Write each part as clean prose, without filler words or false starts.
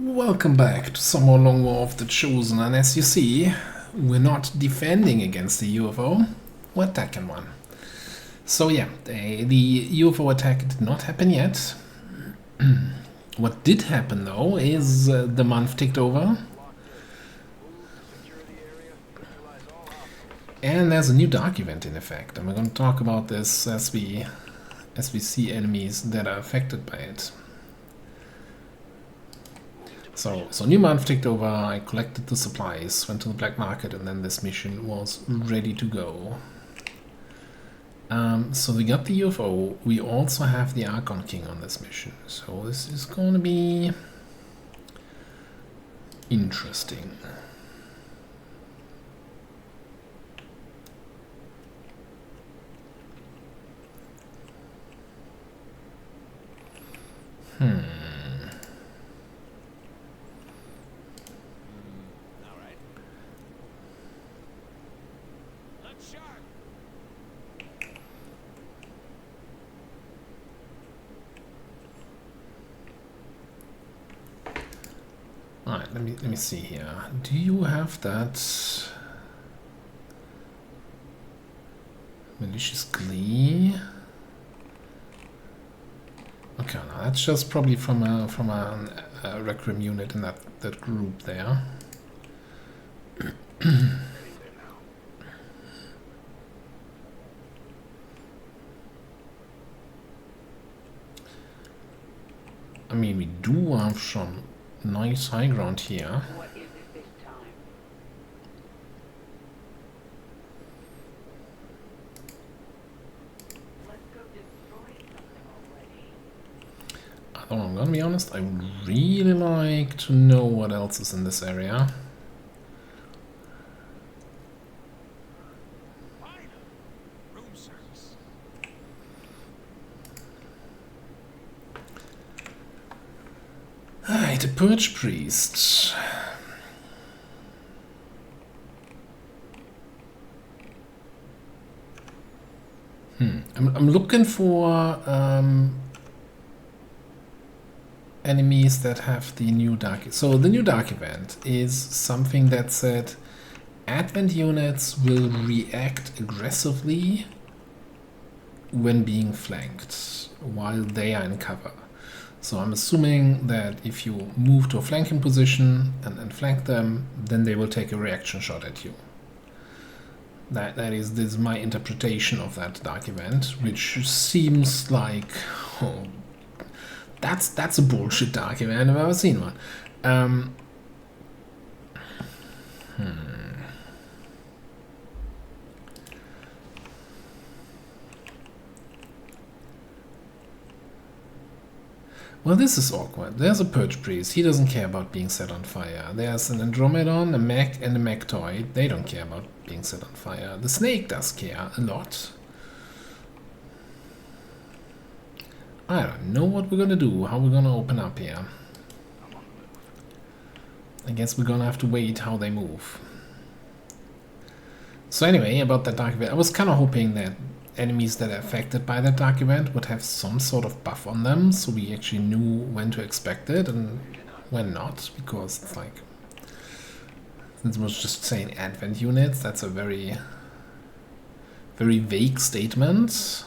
Welcome back to some more Long War of the Chosen, and as you see, we're not defending against the UFO, we're attacking one. So yeah, the UFO attack did not happen yet. What did happen though is the month ticked over. And there's a new dark event in effect, and we're going to talk about this as we see enemies that are affected by it. So new month ticked over, I collected the supplies, went to the black market, and then this mission was ready to go. So we got the UFO, we also have the Archon King on this mission, so this is going to be interesting. Alright, let me see here. Do you have that malicious glee? Okay, no, that's just probably from a Requiem unit in that group there. I mean, we do have some nice high ground here. What is it this time? Let's go destroy something already. Although I'm gonna be honest, I would really like to know what else is in this area. Room service. Alright, a Purge Priest. I'm looking for enemies that have the new dark. So the new dark event is something that said Advent units will react aggressively when being flanked while they are in cover. So I'm assuming that if you move to a flanking position and flank them, then they will take a reaction shot at you. This is my interpretation of that dark event, which seems like, oh, that's a bullshit dark event. I've ever seen one. Well, this is awkward. There's a Purge Priest. He doesn't care about being set on fire. There's an Andromedon, a mech, and a Mechtoid. They don't care about being set on fire. The Snake does care a lot. I don't know what we're gonna do, how we're gonna open up here. I guess we're gonna have to wait how they move. So anyway, about that dark event, I was kind of hoping that enemies that are affected by that dark event would have some sort of buff on them, so we actually knew when to expect it and when not, because it's like, since it was just saying Advent units, that's a very vague statement.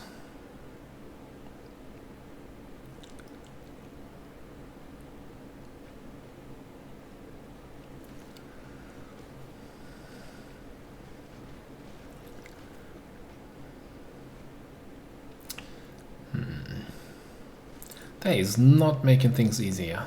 That is not making things easier.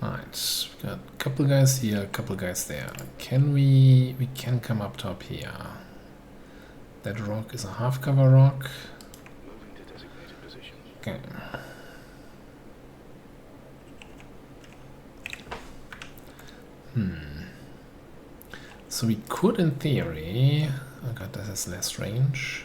Alright, we got a couple guys here, a couple guys there. We can come up top here. That rock is a half cover rock. Moving to designated position. Okay. So we could, in theory... Oh god, that has less range.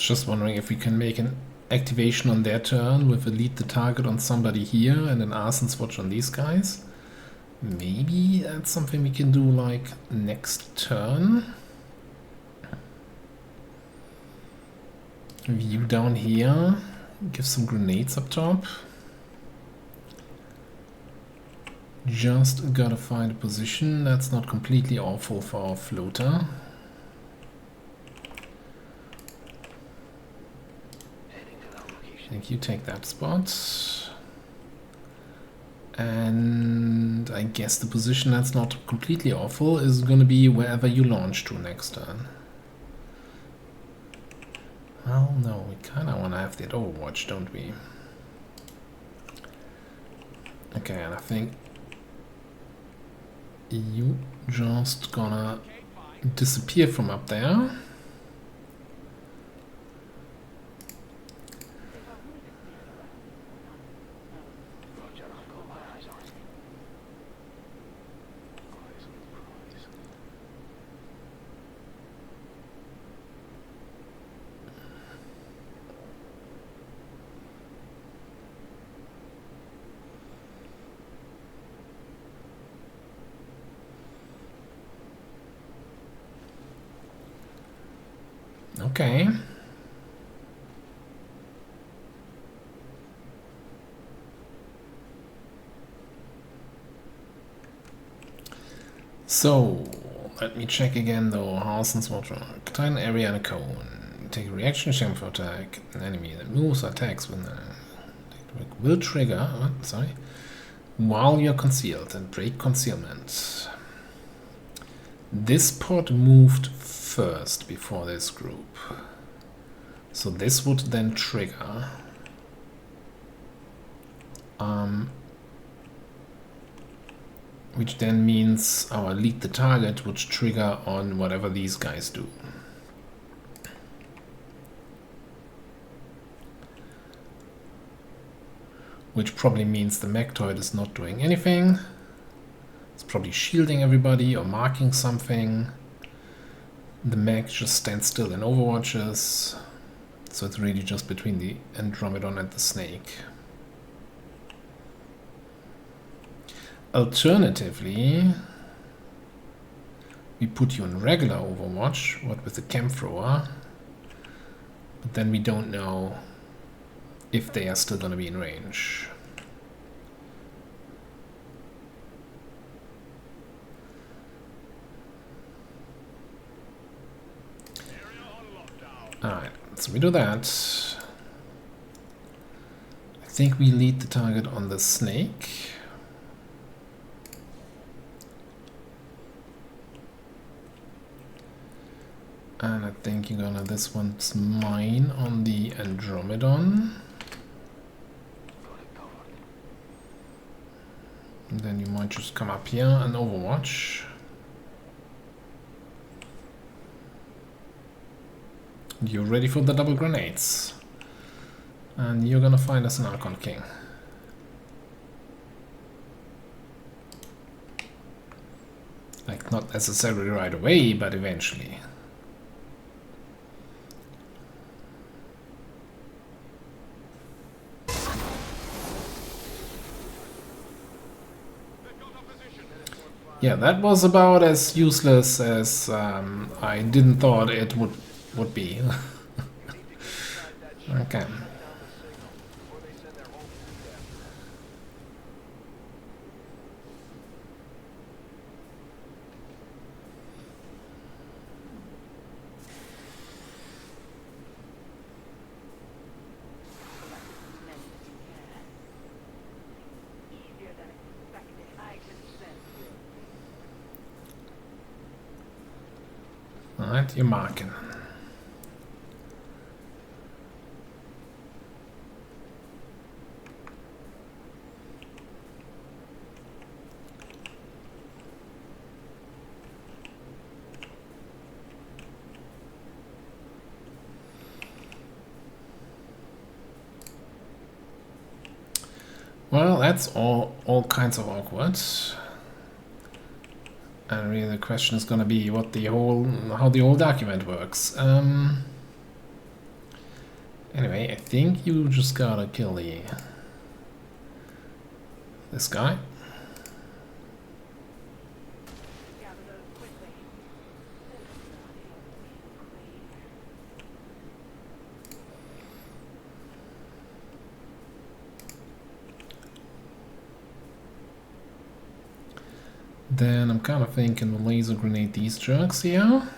Just wondering if we can make an activation on their turn with a lead the target on somebody here and an arson swatch on these guys. Maybe that's something we can do like next turn. View down here, give some grenades up top. Just gotta find a position that's not completely awful for our floater. I think you take that spot. And I guess the position that's not completely awful is gonna be wherever you launch to next turn. Well, no, we kinda wanna have that Overwatch, don't we? Okay, and I think you just gonna disappear from up there. Okay. So, let me check again though. House and water. Contain area and a cone. Take a reaction chamber for attack. An enemy that moves or attacks with will trigger. What? Sorry. While you're concealed and break concealment. This pod moved first before this group. So this would then trigger. Which then means our lead the target would trigger on whatever these guys do. Which probably means the Mechtoid is not doing anything. It's probably shielding everybody or marking something. The mech just stands still in Overwatches. So it's really just between the Andromedon and the Snake. Alternatively, we put you in regular Overwatch, what with the Camp Thrower, but then we don't know if they are still going to be in range. Alright, so we do that. I think we lead the target on the Snake. And I think you're gonna, this one's mine on the Andromedon. And then you might just come up here and Overwatch. You're ready for the double grenades. And you're gonna find us an Archon King. Like, not necessarily right away, but eventually. Yeah, that was about as useless as I didn't thought it would be. Okay. Alright, you're marking. Well, that's all kinds of awkward. And really the question is gonna be what how the whole dark event works. Anyway, I think you just gotta kill this guy. Gather those quickly. This is not helping me, Then I'm kind of thinking we'll laser grenade these jerks here.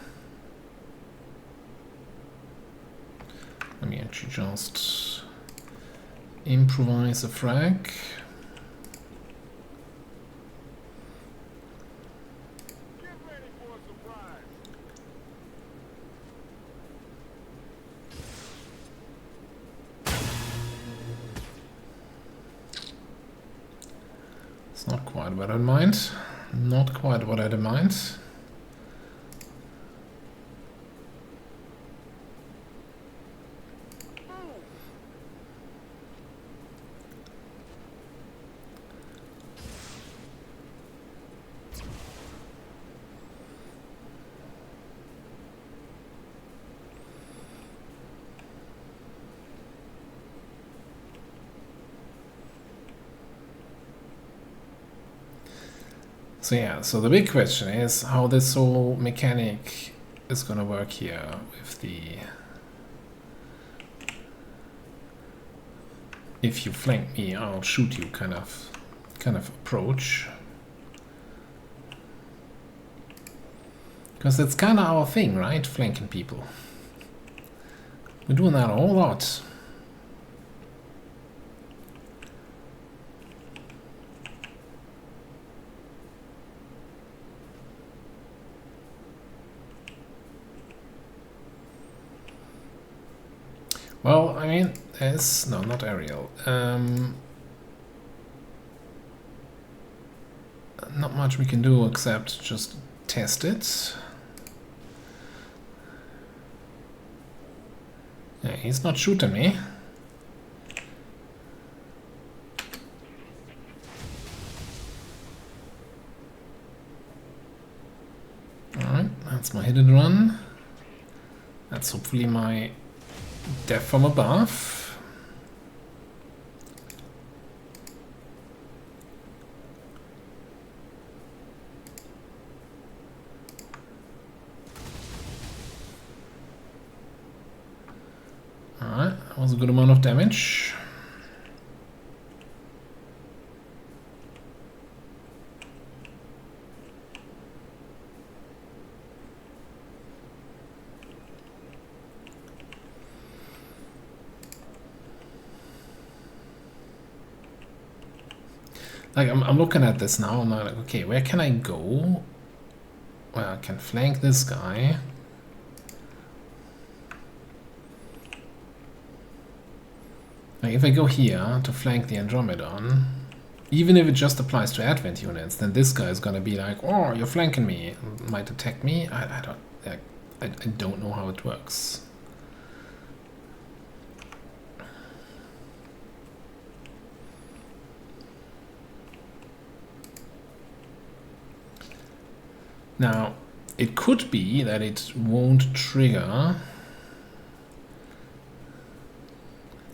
Let me actually just improvise a frag. Get ready for a surprise. It's not quite what I had in mind. Not quite what I had in mind. So yeah, so the big question is how this whole mechanic is gonna work here with the if you flank me, I'll shoot you kind of approach. Because that's kind of our thing, right? Flanking people. We're doing that a whole lot. Well, I mean, there's... no, not aerial. Not much we can do except just test it. Yeah, he's not shooting me. Alright, that's my hit and run. That's hopefully my death from above. Alright, that was a good amount of damage. Like, I'm looking at this now, I'm like, okay, where can I go? Well, I can flank this guy. Like, if I go here to flank the Andromedon, even if it just applies to Advent units, then this guy is gonna be like, oh, you're flanking me, might attack me. I don't know how it works. Now, it could be that it won't trigger.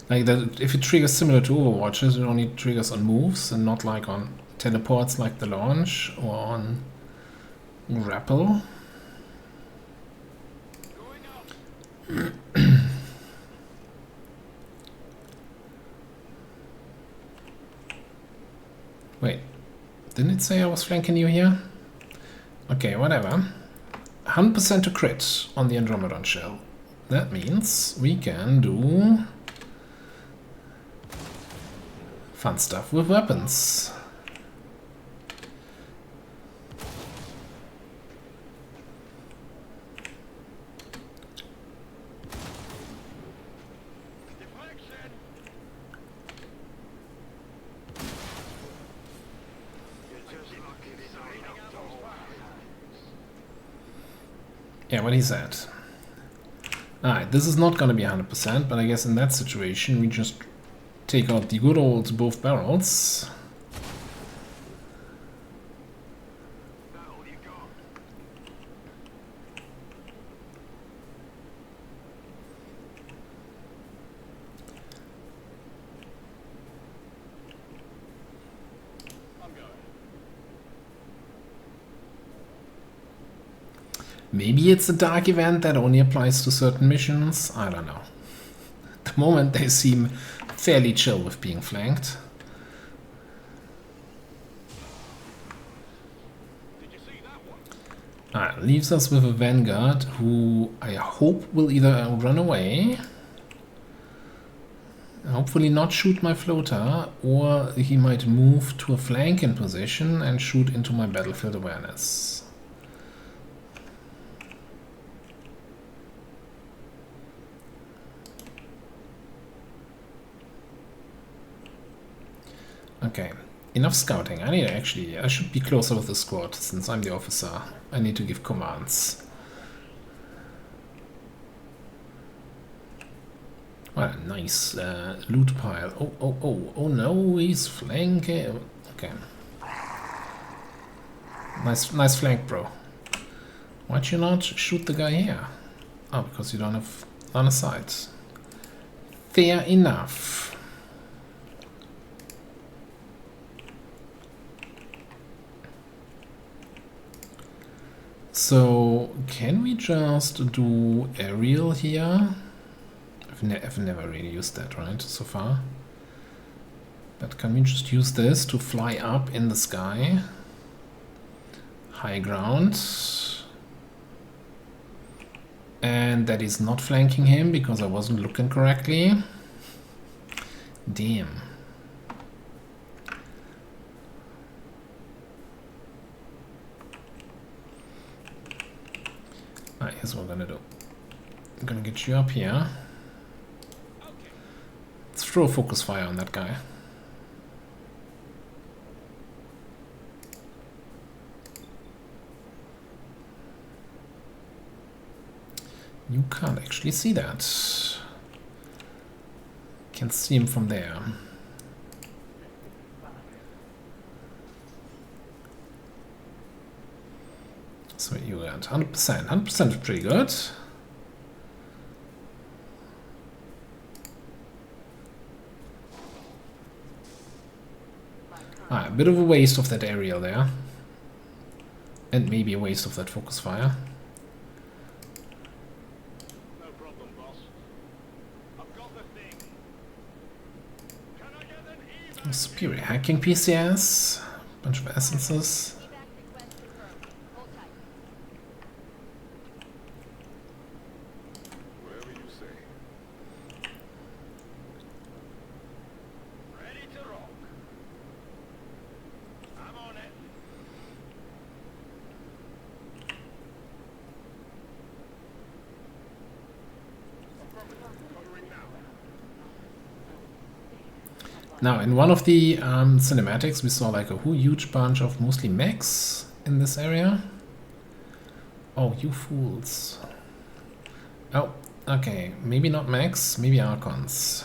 Like that, if it triggers similar to Overwatches, it only triggers on moves and not like on teleports like the launch or on grapple. Wait, didn't it say I was flanking you here? Okay, whatever. 100% to crit on the Andromedon shell. That means we can do fun stuff with weapons. Yeah, what he said. Alright, this is not gonna be 100%, but I guess in that situation we just take out the good old both barrels. Maybe it's a dark event that only applies to certain missions. I don't know. At the moment they seem fairly chill with being flanked. Leaves us with a Vanguard who I hope will either run away, hopefully not shoot my floater, or he might move to a flanking position and shoot into my battlefield awareness. Okay, enough scouting. I should be closer with the squad since I'm the officer. I need to give commands. Well, nice loot pile. Oh no, he's flanking. Okay. Nice flank, bro. Why'd you not shoot the guy here? Oh, because you don't have line of sight. Fair enough. So, can we just do aerial here? I've never really used that, right, so far. But can we just use this to fly up in the sky? High ground. And that is not flanking him because I wasn't looking correctly. Damn. Alright, here's what we're gonna do. I'm gonna get you up here. Let's throw a focus fire on that guy. You can't actually see that. Can see him from there. So you got 100%. 100% is pretty good. A bit of a waste of that aerial there. And maybe a waste of that focus fire. No problem, boss. I've got the thing. Can I get an even? Superior hacking PCS. Bunch of essences. Whatever you say. Ready to rock. I'm on it. Covering now. Now, in one of the cinematics, we saw like a huge bunch of mostly mechs in this area. Oh, you fools. Oh, okay. Maybe not mechs, maybe Archons.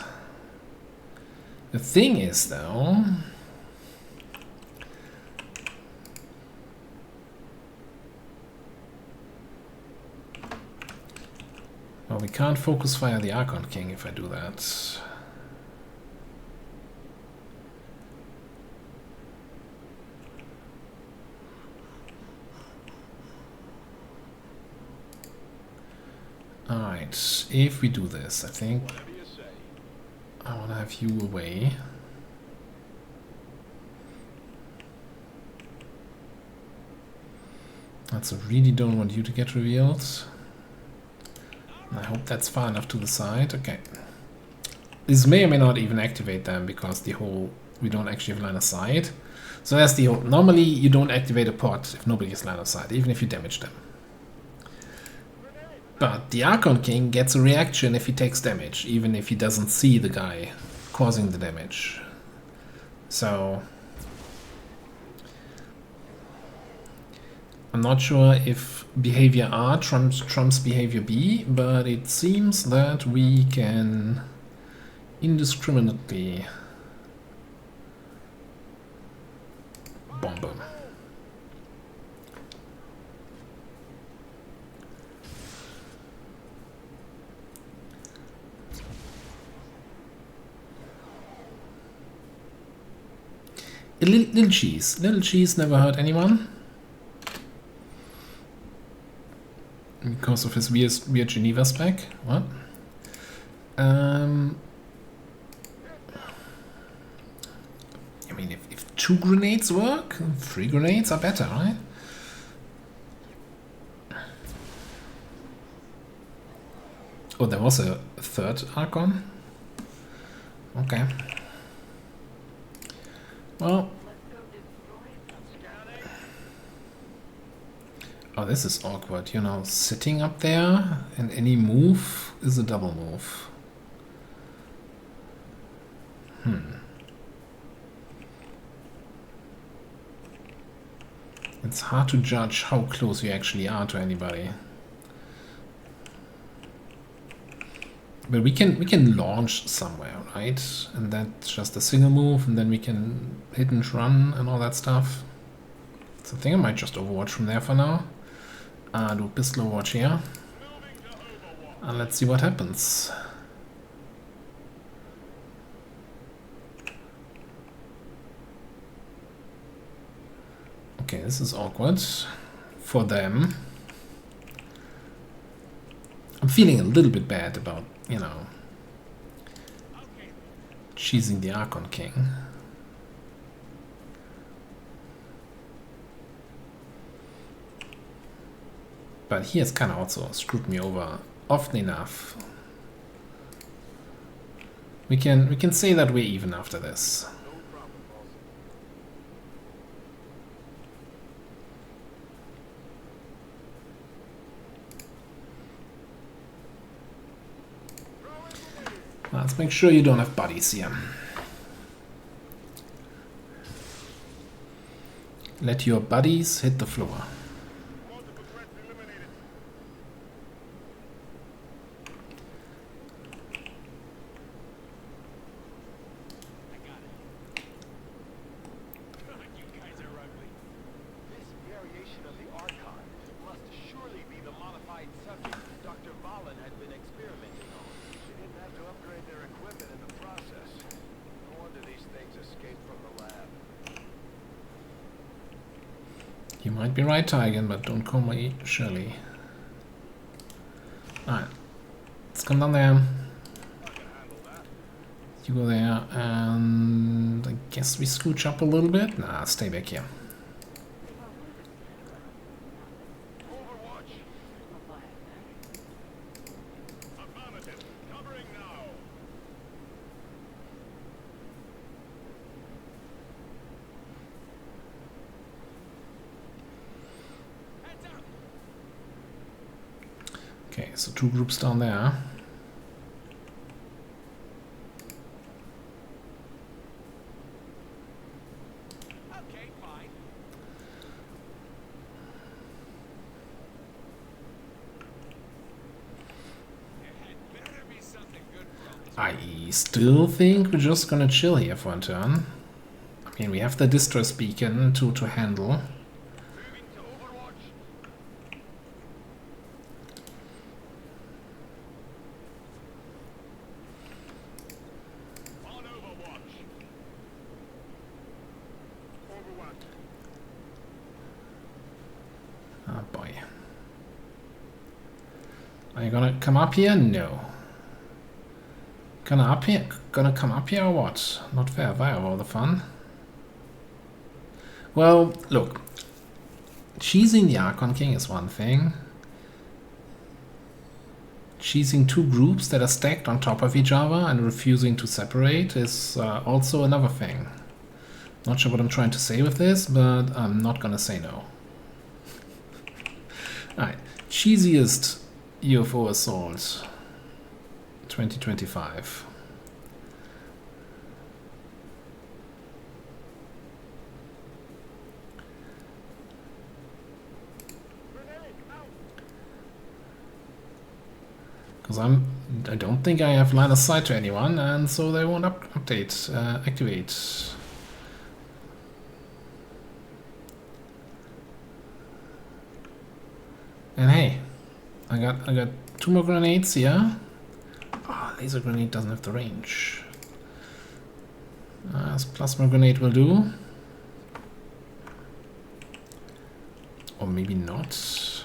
The thing is, though... Well, we can't focus fire the Archon King if I do that. Alright, if we do this, I think Whatever you say. I want to have you away. That's really don't want you to get revealed. I hope that's far enough to the side. Okay. This may or may not even activate them because we don't actually have line of sight. So that's the whole, normally you don't activate a pod if nobody has line of sight, even if you damage them. But the Archon King gets a reaction if he takes damage, even if he doesn't see the guy causing the damage. So I'm not sure if behavior A trumps behavior B, but it seems that we can indiscriminately bomb him. A little cheese. Little cheese never hurt anyone. because of his weird Geneva spec. What? I mean, if 2 grenades work, 3 grenades are better, right? Oh, there was a 3rd Archon? Okay. Well... Oh, this is awkward, you know, sitting up there and any move is a double move. It's hard to judge how close we actually are to anybody. But we can launch somewhere, right? And that's just a single move, and then we can hit and run and all that stuff. So I think I might just Overwatch from there for now. Do pistol Overwatch here. And let's see what happens. Okay, this is awkward for them. I'm feeling a little bit bad about, you know, cheesing the Archon King. But he has kind of also screwed me over often enough. We can say that we're even after this. Let's make sure you don't have buddies here. Let your buddies hit the floor. You might be right, Tigan, but don't call me Shirley. Alright. Let's come down there. You go there, and I guess we scooch up a little bit. Nah, stay back here. Okay, so 2 groups down there. Okay, fine. I still think we're just gonna chill here for a turn. I mean, we have the distress beacon to handle. Moving to Overwatch. On Overwatch. Overwatch. Oh boy. Are you gonna come up here? No. Gonna come up here or what? Not fair, why of all the fun? Well, look. Cheesing the Archon King is one thing. Cheesing 2 groups that are stacked on top of each other and refusing to separate is also another thing. Not sure what I'm trying to say with this, but I'm not gonna say no. Alright, cheesiest UFO assault 2025. Because I don't think I have line of sight to anyone, and so they won't activate. And hey, I got 2 more grenades here. Oh, laser grenade doesn't have the range. Plasma grenade will do. Or maybe not.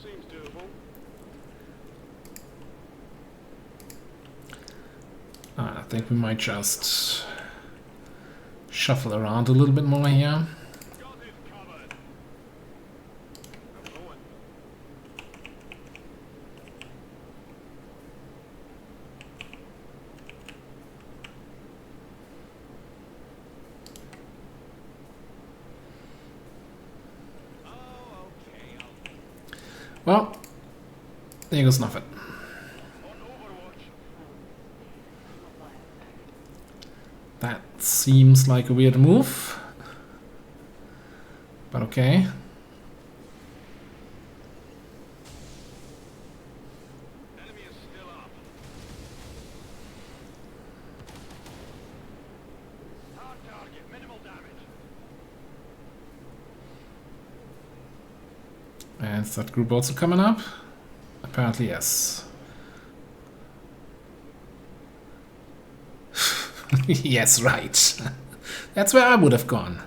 Seems doable. I think we might just shuffle around a little bit more here. Got this covered. I'm going. Oh, okay. Well, there goes nothing. On Overwatch. That seems like a weird move. But okay. Enemy is still up. Hard target, minimal damage. And is that group also coming up? Apparently yes. Yes, right. That's where I would have gone.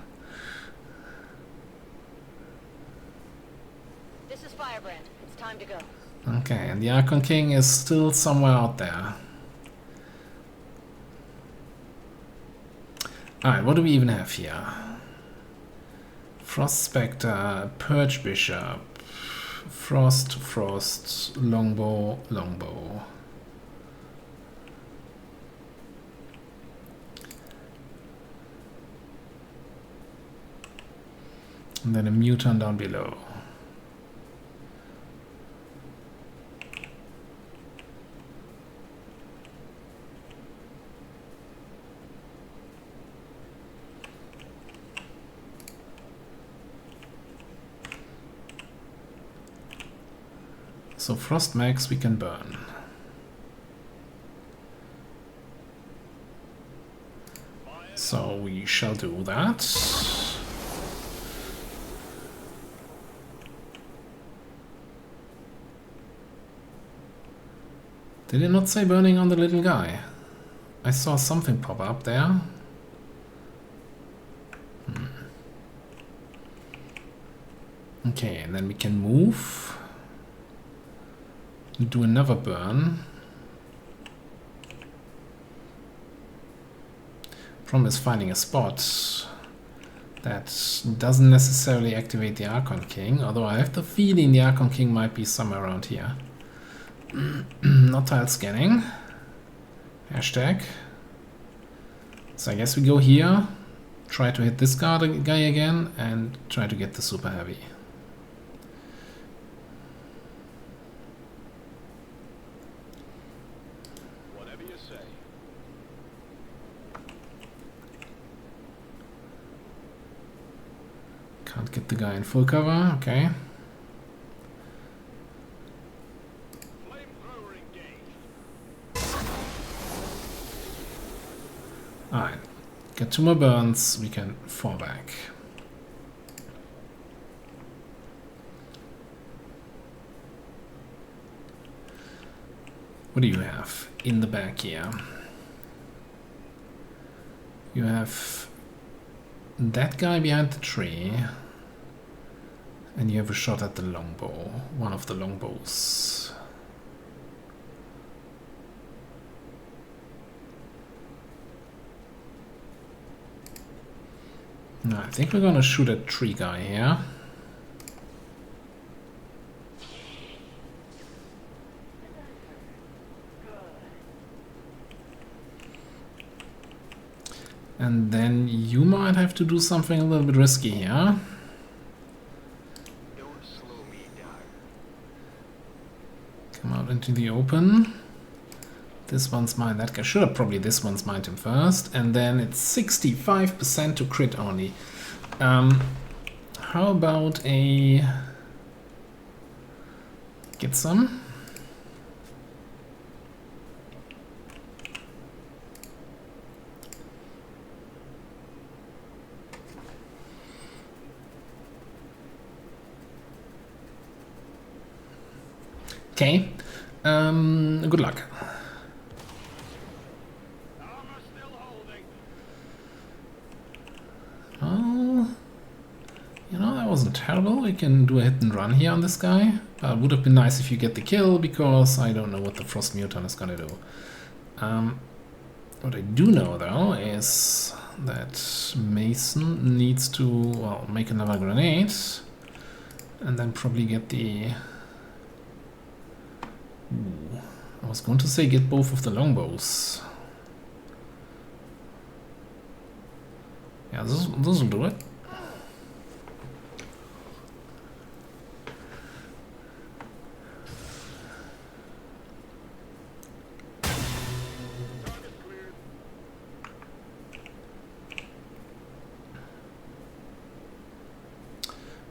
This is Firebrand. It's time to go. Okay, and the Archon King is still somewhere out there. Alright, what do we even have here? Frost Spectre, Purge Bishop, Frost, Longbow, Longbow. And then a Mutant down below. So Frost Max we can burn. So we shall do that. Did it not say burning on the little guy? I saw something pop up there. Okay, and then we can move. Do another burn. Problem is finding a spot that doesn't necessarily activate the Archon King, although I have the feeling the Archon King might be somewhere around here. Not tile scanning. Hashtag. So I guess we go here, try to hit this guy again, and try to get the super heavy. Whatever you say. Can't get the guy in full cover, okay. Flamethrower engaged. Alright, get 2 more burns, we can fall back. What do you have in the back here? You have that guy behind the tree, and you have a shot at the longbow, one of the longbows. No, I think we're gonna shoot a tree guy here. And then you might have to do something a little bit risky here. Don't slow me down. Come out into the open. This one's mine. That guy should have probably this one's mined him first. And then it's 65% to crit only. How about a... Get some? Okay. Good luck. Armor still holding. Oh, you know, that wasn't terrible. We can do a hit and run here on this guy. Would have been nice if you get the kill, because I don't know what the Frost Mutant is gonna do. What I do know, though, is that Mason needs to, well, make another grenade. And then probably get the... Ooh, I was going to say get both of the longbows. Yeah, this will do it.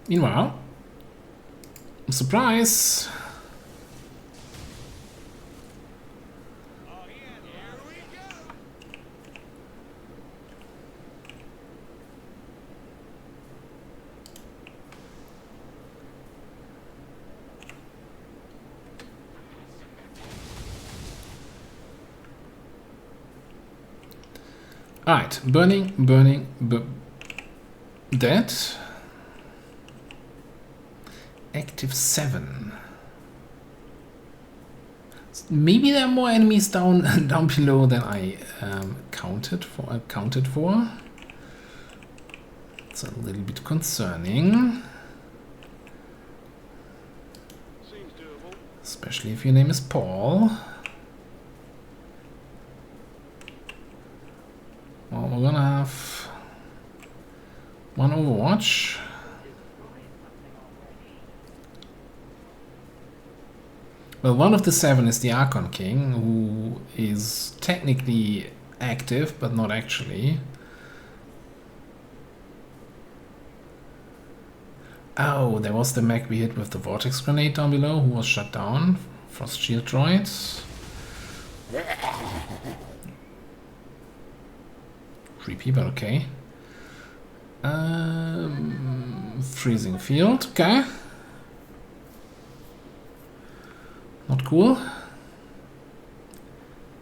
Meanwhile, surprise! Alright, burning, dead. Active 7. Maybe there are more enemies down below than I counted for. It's a little bit concerning. Seems doable. Especially if your name is Paul. Well, we're gonna have one Overwatch. Well, one of the 7 is the Archon King, who is technically active, but not actually. Oh, there was the mech we hit with the Vortex Grenade down below, who was shut down. Frost Shield Droid. Creepy, but okay. Freezing Field, okay. Not cool.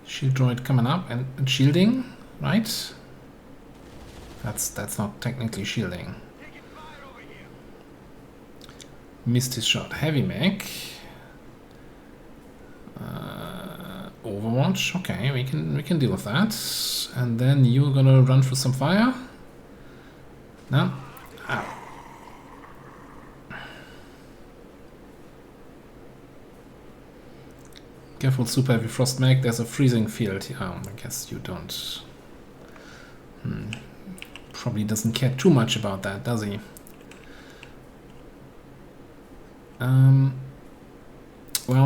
Shield droid coming up and shielding, right? That's not technically shielding. Missed his shot. Heavy mech. Overwatch. Okay, we can deal with that. And then you're gonna run for some fire. No. Ow. Careful, super heavy frost mech. There's a freezing field. I guess you don't. Probably doesn't care too much about that, does he? Well,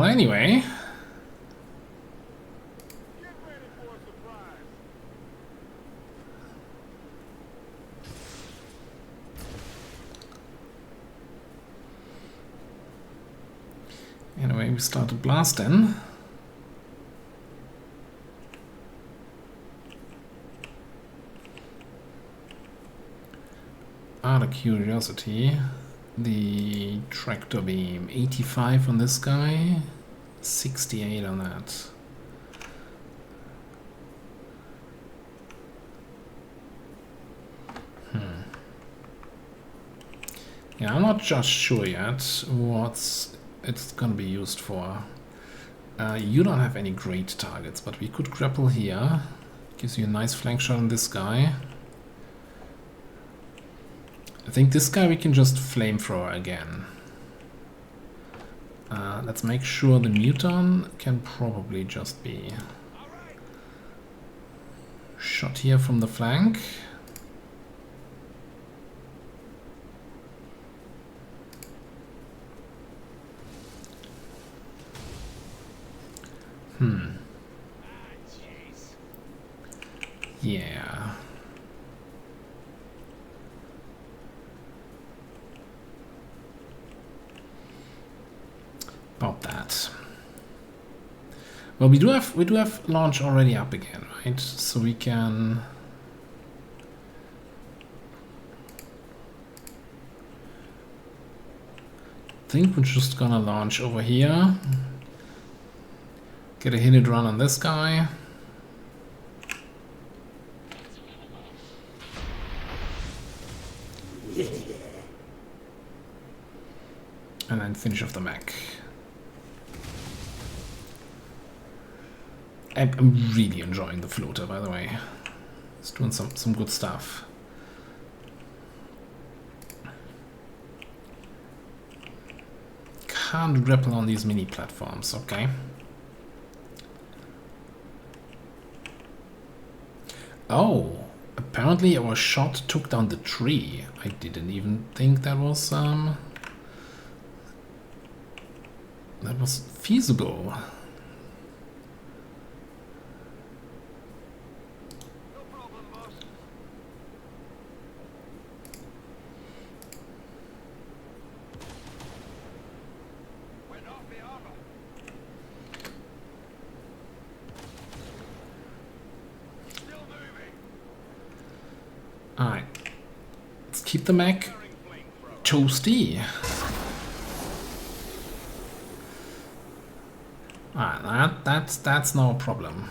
anyway. Get ready for a surprise. Anyway, we started blasting. Out of curiosity, the tractor beam, 85 on this guy, 68 on that. Yeah, I'm not just sure yet what it's gonna be used for. You don't have any great targets, but we could grapple here. Gives you a nice flank shot on this guy. I think this guy we can just flamethrower again. Let's make sure the Mutant can probably just be shot here from the flank. Yeah. About that. Well, we do have launch already up again, right? So we can think we're just gonna launch over here. Get a hit and run on this guy. And then finish off the mech. I'm really enjoying the floater, by the way. It's doing some good stuff. Can't grapple on these mini platforms, okay. Oh, apparently our shot took down the tree. I didn't even think that was feasible. No problem, boss. Went off the armor. Still moving. Alright. Let's keep the mech Carrying flamethrower. toasty. Alright, that's no problem.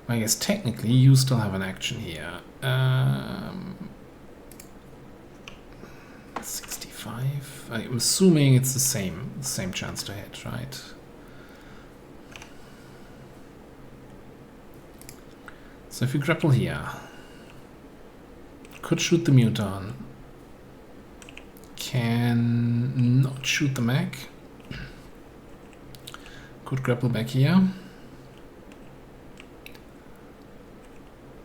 I guess technically you still have an action here. 65. I'm assuming it's the same chance to hit, right? So if you grapple here, could shoot the muton. Can not shoot the mech. Could grapple back here.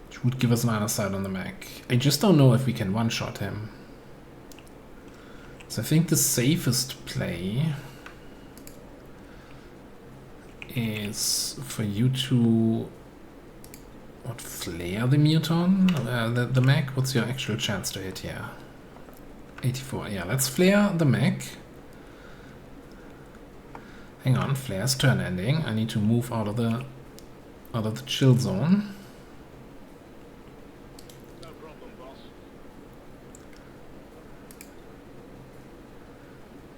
Which would give us line of sight on the mech. I just don't know if we can one-shot him. So I think the safest play is for you to flare the muton, the mech. What's your actual chance to hit here? 84. Yeah, let's flare the mech. Hang on, flare's turn ending. I need to move out of the chill zone. No problem, boss.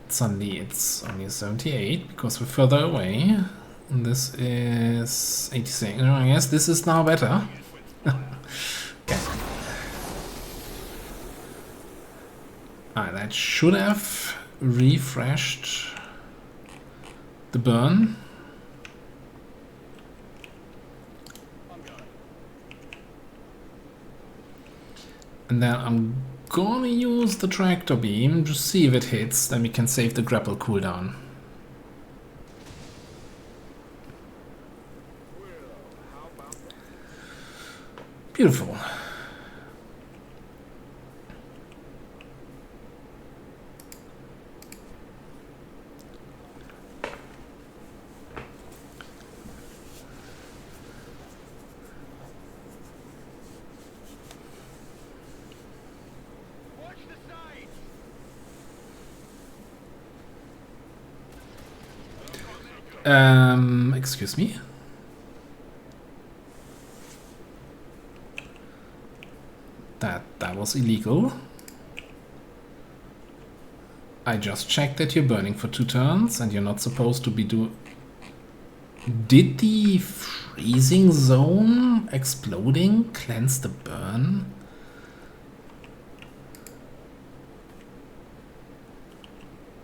Suddenly it's only 78 because we're further away. And this is 86. No, I guess this is now better. Okay. Alright, that should have refreshed the burn. I'm going. And then I'm gonna use the tractor beam to see if it hits, then we can save the grapple cooldown. Well, how about that? Beautiful. Watch the sides. Excuse me. That was illegal. I just checked that you're burning for 2 turns and you're not supposed to be Did the freezing zone exploding cleanse the burn?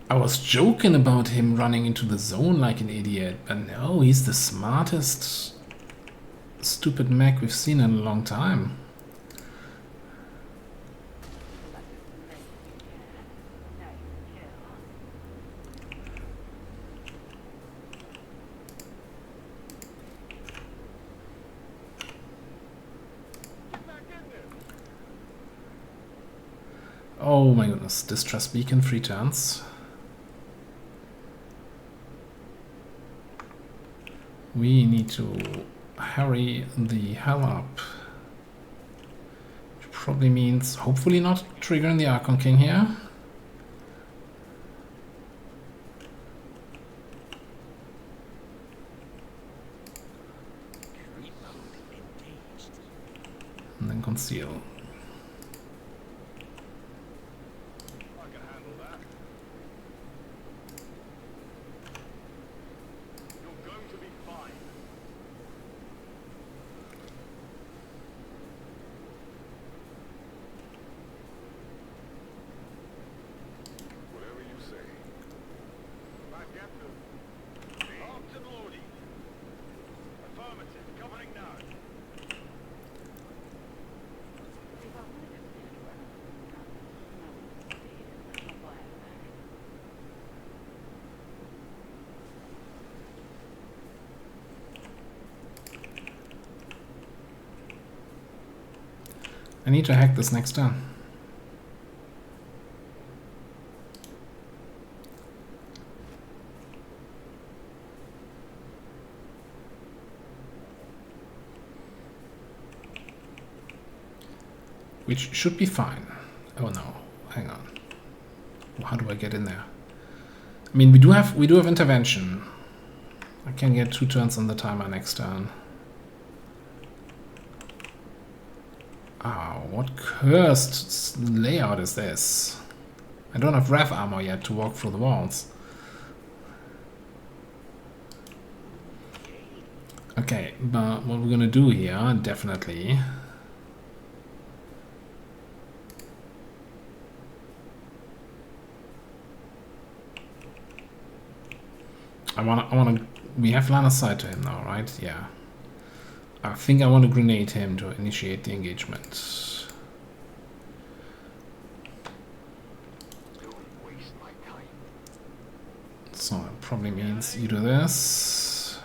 I was joking about him running into the zone like an idiot, but no, he's the smartest stupid mech we've seen in a long time. Get back in there. Oh my goodness, distress beacon 3 turns. We need to hurry the hell up. Which probably means hopefully not triggering the Archon King here. And then conceal. I can handle that. You're going to be fine. I need to hack this next turn. Which should be fine. Oh no, hang on. How do I get in there? I mean, we do have intervention. I can get 2 turns on the timer next turn. Ah, what cursed layout is this? I don't have ref armor yet to walk through the walls. Okay, but what we're gonna do here, definitely. We have line of sight to him now, right? Yeah. I think I want to grenade him to initiate the engagement. Don't waste my time. So it probably means you do this.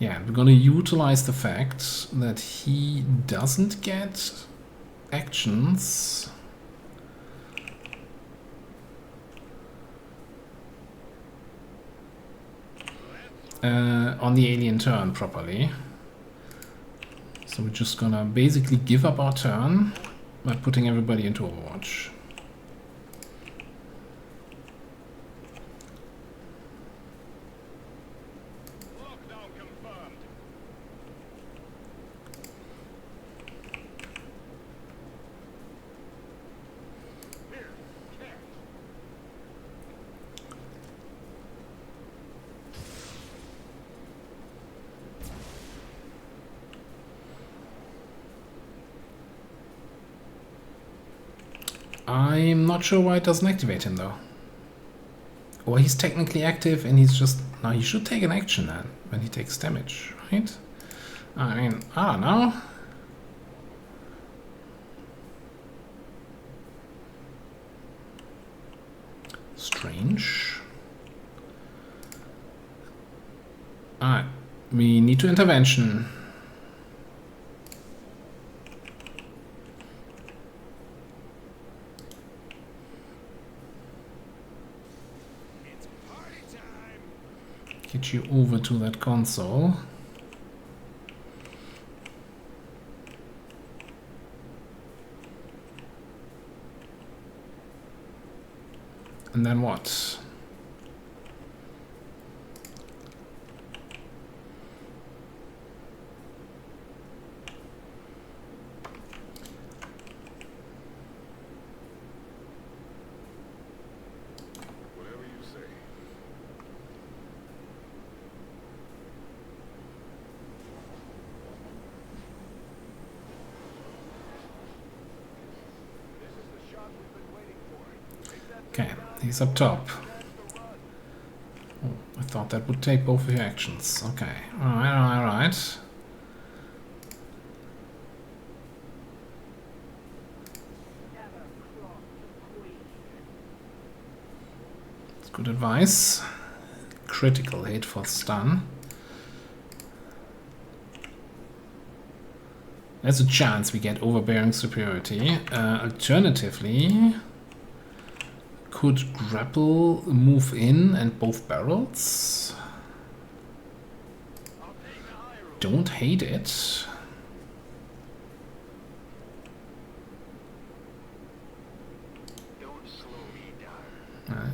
Yeah, we're gonna utilize the fact that he doesn't get actions. On the alien turn properly. So we're just gonna basically give up our turn by putting everybody into Overwatch. Lockdown confirmed. Here, catch. I'm not sure why it doesn't activate him though. Or he's technically active and he's just... No, he should take an action then when he takes damage, right? I mean, I don't know. Strange. Alright, we need to intervention. It's party time. Get you over to that console. And then what? Whatever you say. This is the shot we've been waiting for. Take that Okay, he's up top. Oh, I thought that would take both of your actions. Okay, alright. Never cross the queen. It's good advice. Critical hit for stun. There's a chance we get overbearing superiority. Alternatively, could grapple move in and both barrels? I'll take the high road. Don't hate it. Don't slow me down.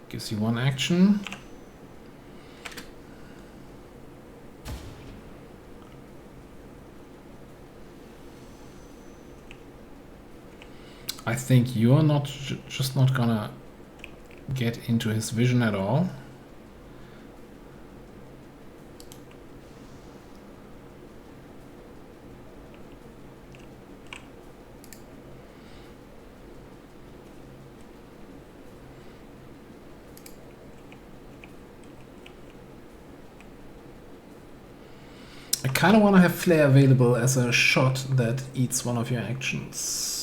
Gives you one action. I think you're not just not gonna get into his vision at all. I kind of want to have flare available as a shot that eats one of your actions.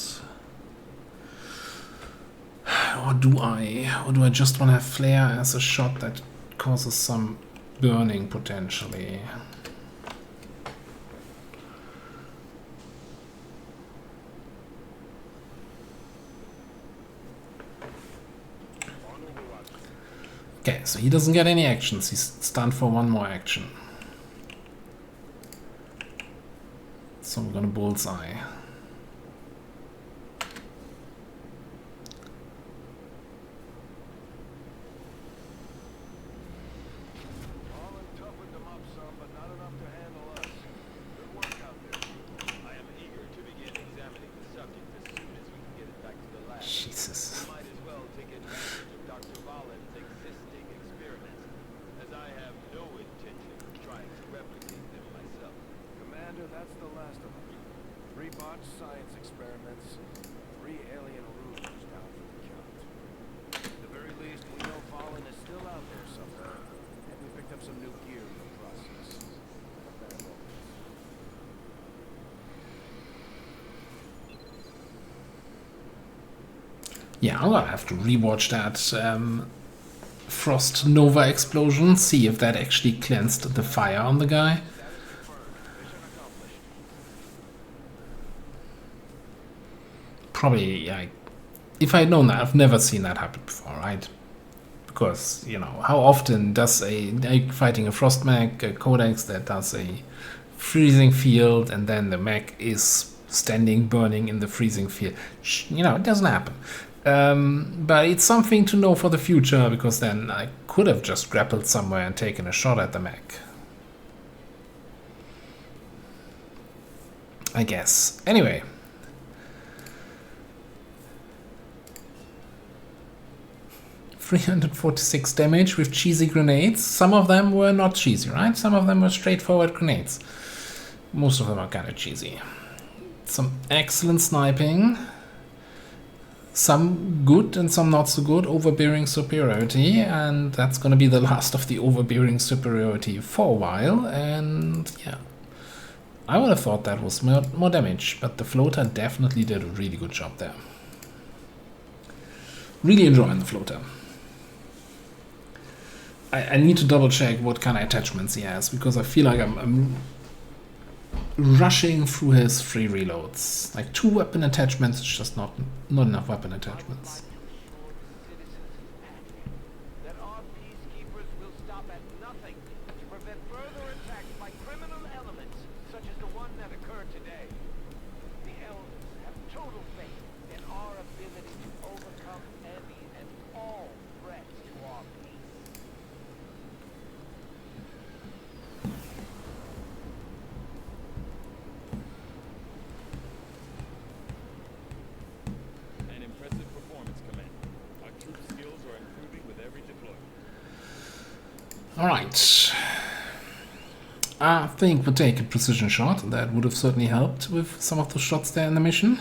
Or do I? Or do I just want to have flare as a shot that causes some burning potentially? Okay, so he doesn't get any actions. He's stunned for one more action. So we're gonna bullseye. All toughened them up some, but not enough to handle us. Good work out there. I am eager to begin examining the subject as soon as we can get it back to the lab. Jesus. We might as well take advantage of Dr. Valen's existing experiments, as I have no intention of trying to replicate them myself. Commander, that's the last of them. 3 botched science experiments, 3 alien rulers down for the count. At the very least, we know Valen is still out there somewhere, and we picked up some new gear in the process. Bare bones. Yeah, I'm gonna have to rewatch that Frost Nova explosion, see if that actually cleansed the fire on the guy. Status confirmed. Mission accomplished. Probably, yeah, if I'd known that, I've never seen that happen before, right? Because, you know, how often does fighting a Frost mech, a Codex that does a freezing field, and then the mech is standing burning in the freezing field? You know, it doesn't happen. But it's something to know for the future, because then I could have just grappled somewhere and taken a shot at the mech. I guess. Anyway. $346 damage with cheesy grenades. Some of them were not cheesy, right? Some of them were straightforward grenades. Most of them are kind of cheesy. Some excellent sniping. Some good and some not so good. Overbearing superiority. And that's going to be the last of the overbearing superiority for a while. And yeah. I would have thought that was more damage. But the floater definitely did a really good job there. Really enjoying the floater. I need to double check what kind of attachments he has, because I feel like I'm rushing through his free reloads. Like 2 weapon attachments, it's just not enough weapon attachments. That our peacekeepers will stop at nothing to prevent further attacks by criminal elements, such as the one that occurred today. The elders have total faith in our ability to overcome any and all threats to our peace. An impressive performance, Command. Our troop skills are improving with every deployment. Alright. I think we'll take a precision shot. That would have certainly helped with some of the shots there in the mission.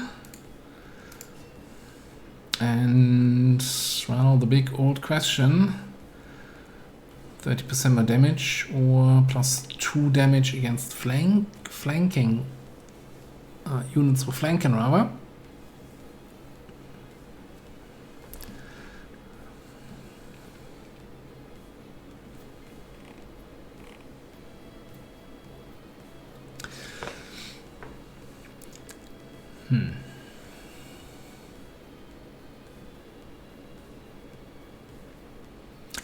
And, well, the big old question. 30% more damage or plus 2 damage against flanking units with flanking, rather.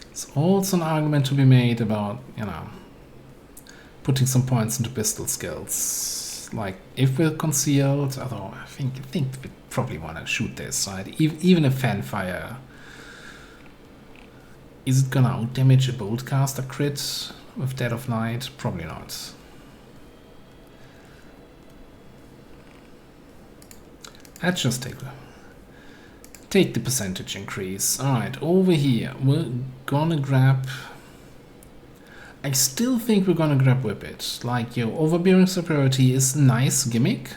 There's also an argument to be made about, you know, putting some points into pistol skills. Like, if we're concealed, although I think we probably want to shoot this, right? Even a fanfire. Is it gonna outdamage a boltcaster crit with Dead of Night? Probably not. Let's just take the percentage increase. Alright, over here, we're gonna grab... I still think we're gonna grab Whip It. Like, your overbearing superiority is a nice gimmick,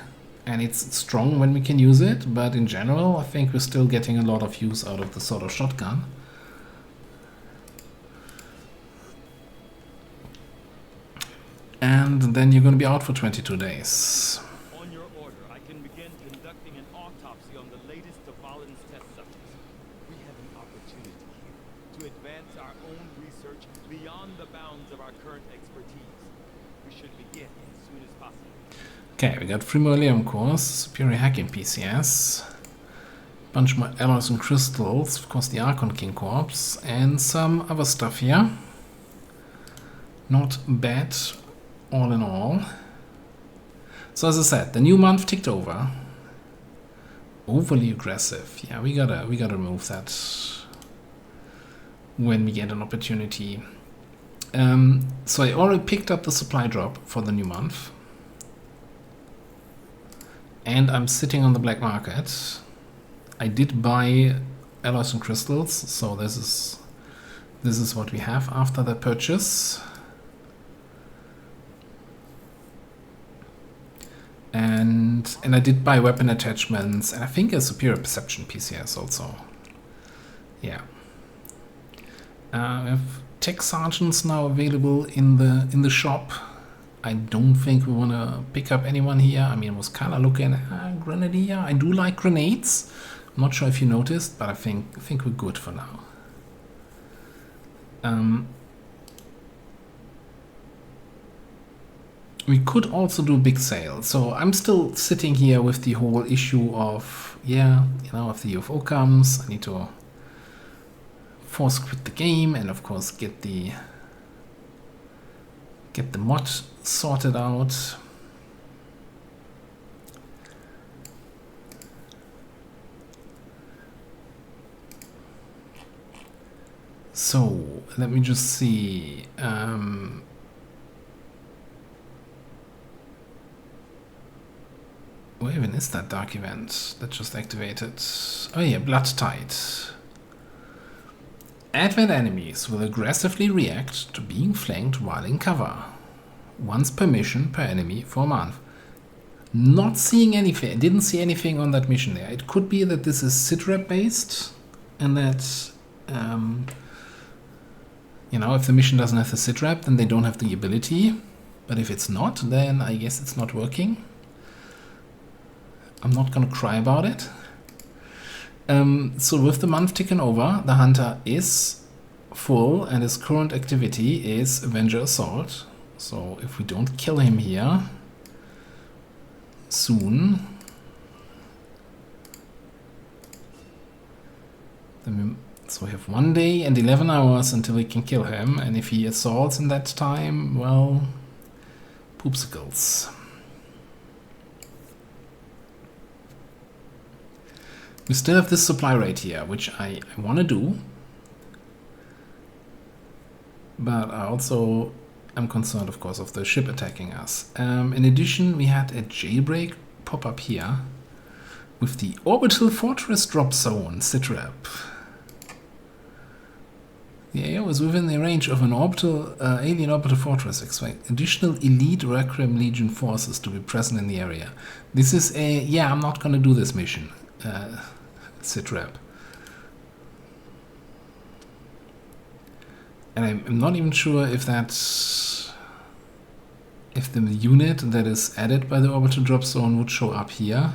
and it's strong when we can use it, but in general, I think we're still getting a lot of use out of the sort of shotgun. And then you're gonna be out for 22 days. On your order, I can begin conducting an autopsy on the latest of Valen's test subjects. We have an opportunity here to advance our own research beyond the bounds of our current expertise. We should begin as soon as possible. Okay, we got Free Mausoleum Course, Superior Hacking PCS. bunch more alloys and crystals, of course the Archon King Corpse, and some other stuff here. Not bad, all in all. So as I said, the new month ticked over. Overly aggressive. Yeah, we gotta remove that when we get an opportunity. So I already picked up the supply drop for the new month. And I'm sitting on the black market. I did buy alloys and crystals, so this is what we have after the purchase. And I did buy weapon attachments, and I think a superior perception PCS also. Yeah. We have tech sergeants now available in the shop. I don't think we want to pick up anyone here. I mean, I was kind of looking at grenadier. I do like grenades. I'm not sure if you noticed, but I think we're good for now. We could also do a big sale. So I'm still sitting here with the whole issue of, yeah, you know, if the UFO comes, I need to force quit the game and of course get the mod sorted out. So let me just see. Where even is that dark event that just activated? Oh yeah, Blood Tide. Advent enemies will aggressively react to being flanked while in cover. Once per mission per enemy for a month. Not seeing anything. I didn't see anything on that mission there. It could be that this is sitrep based and that you know, if the mission doesn't have the sitrep, then they don't have the ability. But if it's not, then I guess it's not working. I'm not gonna cry about it. So with the month ticking over, the hunter is full and his current activity is Avenger Assault. So if we don't kill him here soon, then so we have 1 day and 11 hours until we can kill him, and if he assaults in that time, well, poopsicles. We still have this supply rate here, which I want to do, but I also am concerned, of course, of the ship attacking us. In addition, we had a jailbreak pop up here with the Orbital Fortress Drop Zone sitrep. The AO is within the range of an alien orbital fortress. Expect additional elite Requiem Legion forces to be present in the area. This is a, yeah, I'm not going to do this mission. Sitrep. And I'm not even sure if that's, if the unit that is added by the orbital drop zone would show up here.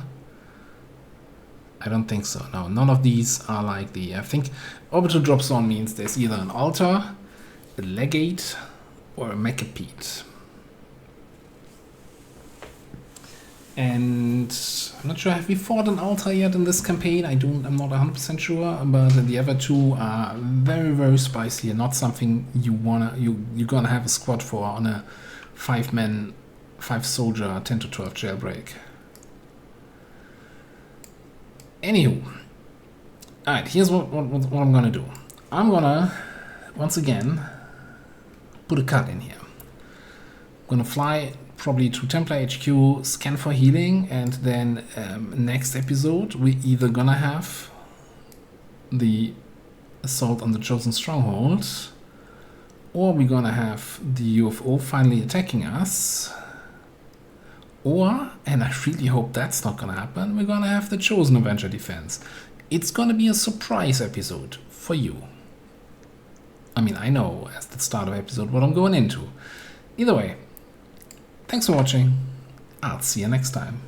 I don't think so. No, none of these are like the, I think orbital drop zone means there's either an altar, a legate, or a mechapede. And I'm not sure, have we fought an altar yet in this campaign? I'm not 100% sure, but the other two are very, very spicy and not something you're gonna have a squad for on a 5-man, 5-soldier 10 to 12 jailbreak. Anywho, alright, here's what I'm gonna do. I'm gonna, once again, put a cut in here. I'm gonna fly probably to Templar HQ, scan for healing, and then next episode we either gonna have the assault on the Chosen Stronghold, or we're gonna have the UFO finally attacking us, or, and I really hope that's not gonna happen, we're gonna have the Chosen Avenger defense. It's gonna be a surprise episode for you. I mean, I know at the start of the episode what I'm going into. Either way, thanks for watching. I'll see you next time.